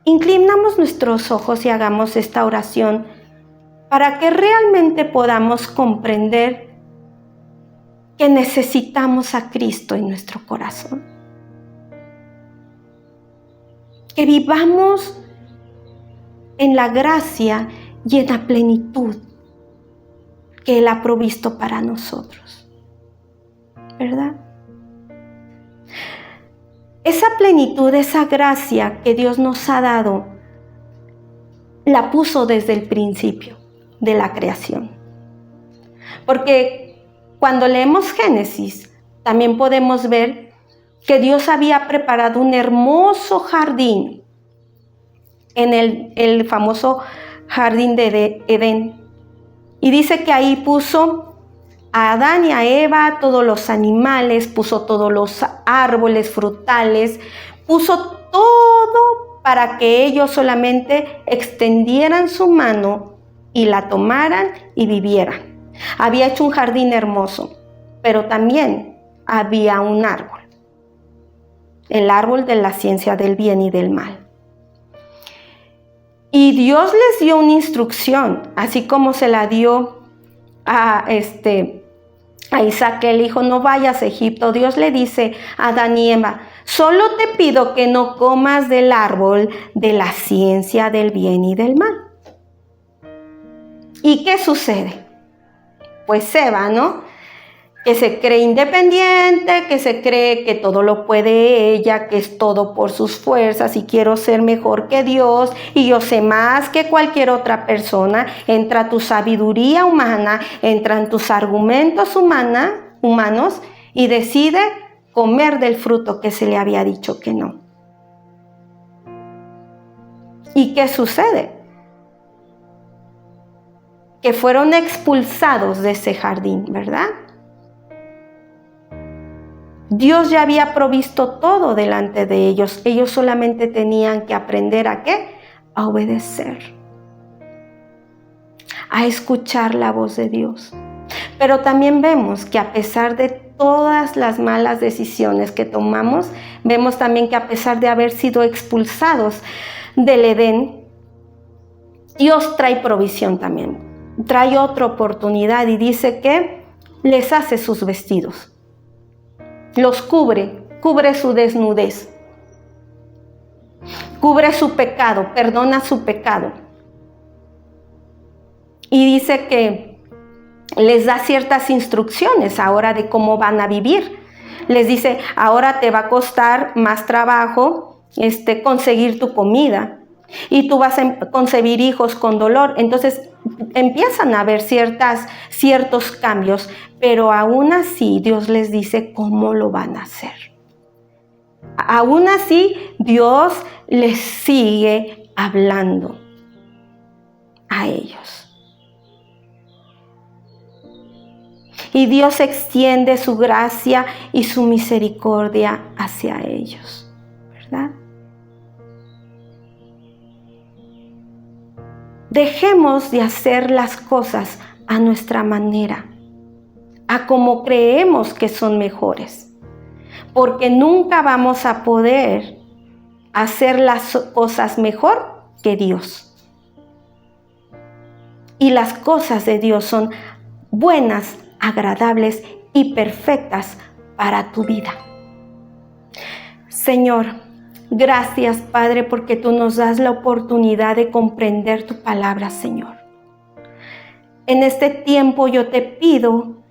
C: Inclinamos nuestros ojos y hagamos esta oración para que realmente podamos comprender que necesitamos a Cristo en nuestro corazón. Que vivamos en la gracia y en la plenitud que Él ha provisto para nosotros. ¿Verdad? Esa plenitud, esa gracia que Dios nos ha dado, la puso desde el principio de la creación. Porque cuando leemos Génesis, también podemos ver que Dios había preparado un hermoso jardín en el famoso jardín de Edén. Y dice que ahí puso a Adán y a Eva, todos los animales, puso todos los árboles frutales, puso todo para que ellos solamente extendieran su mano y la tomaran y vivieran. Había hecho un jardín hermoso, pero también había un árbol, el árbol de la ciencia del bien y del mal. Y Dios les dio una instrucción, así como se la dio a Isaac, el hijo: no vayas a Egipto. Dios le dice a Adán y Eva: solo te pido que no comas del árbol de la ciencia del bien y del mal. ¿Y qué sucede? Pues Eva, ¿no? Que se cree independiente, que se cree que todo lo puede ella, que es todo por sus fuerzas y quiero ser mejor que Dios y yo sé más que cualquier otra persona. Entra tu sabiduría humana, entran tus argumentos humanos y decide comer del fruto que se le había dicho que no. ¿Y qué sucede? Que fueron expulsados de ese jardín, ¿verdad? Dios ya había provisto todo delante de ellos. Ellos solamente tenían que aprender ¿a qué? A obedecer, a escuchar la voz de Dios. Pero también vemos que a pesar de todas las malas decisiones que tomamos, vemos también que a pesar de haber sido expulsados del Edén, Dios trae provisión también. Trae otra oportunidad y dice que les hace sus vestidos. Los cubre su desnudez, cubre su pecado, perdona su pecado. Y dice que les da ciertas instrucciones ahora de cómo van a vivir. Les dice: ahora te va a costar más trabajo conseguir tu comida y tú vas a concebir hijos con dolor. Entonces empiezan a haber ciertos cambios, pero aún así Dios les dice cómo lo van a hacer. Aún así Dios les sigue hablando a ellos. Y Dios extiende su gracia y su misericordia hacia ellos, ¿verdad? Dejemos de hacer las cosas a nuestra manera, a como creemos que son mejores, porque nunca vamos a poder hacer las cosas mejor que Dios. Y las cosas de Dios son buenas, agradables y perfectas para tu vida. Señor, gracias, Padre, porque tú nos das la oportunidad de comprender tu palabra, Señor. En este tiempo yo te pido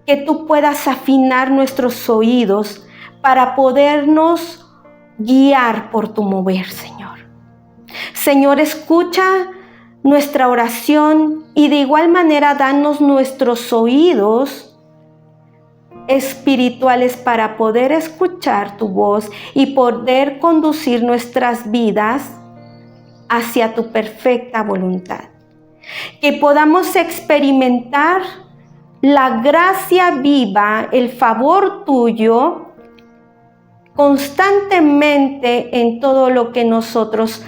C: que tú puedas afinar nuestros oídos para podernos guiar por tu mover, Señor. Señor, escucha nuestra oración y de igual manera danos nuestros oídos espirituales para poder escuchar tu voz y poder conducir nuestras vidas hacia tu perfecta voluntad. Que podamos experimentar la gracia viva, el favor tuyo constantemente en todo lo que nosotros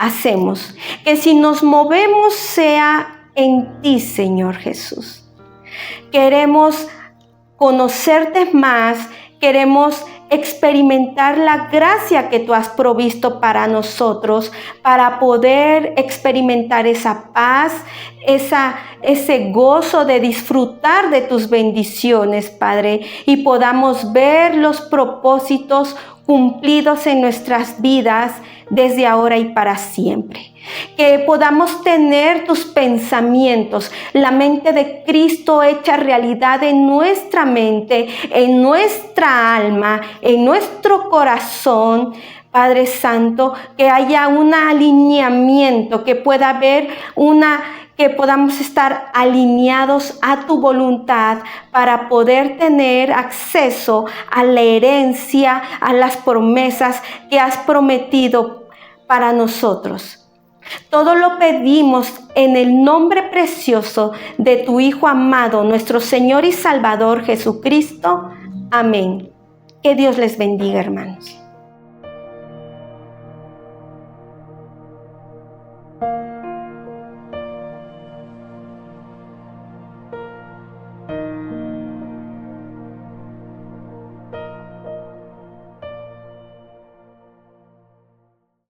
C: hacemos. Que si nos movemos sea en ti, Señor Jesús. Queremos conocerte más, queremos experimentar la gracia que tú has provisto para nosotros, para poder experimentar esa paz, ese gozo de disfrutar de tus bendiciones, Padre, y podamos ver los propósitos cumplidos en nuestras vidas desde ahora y para siempre. Que podamos tener tus pensamientos, la mente de Cristo hecha realidad en nuestra mente, en nuestra alma, en nuestro corazón. Padre Santo, que haya un alineamiento, que pueda haber que podamos estar alineados a tu voluntad para poder tener acceso a la herencia, a las promesas que has prometido para nosotros. Todo lo pedimos en el nombre precioso de tu Hijo amado, nuestro Señor y Salvador Jesucristo. Amén. Que Dios les bendiga, hermanos.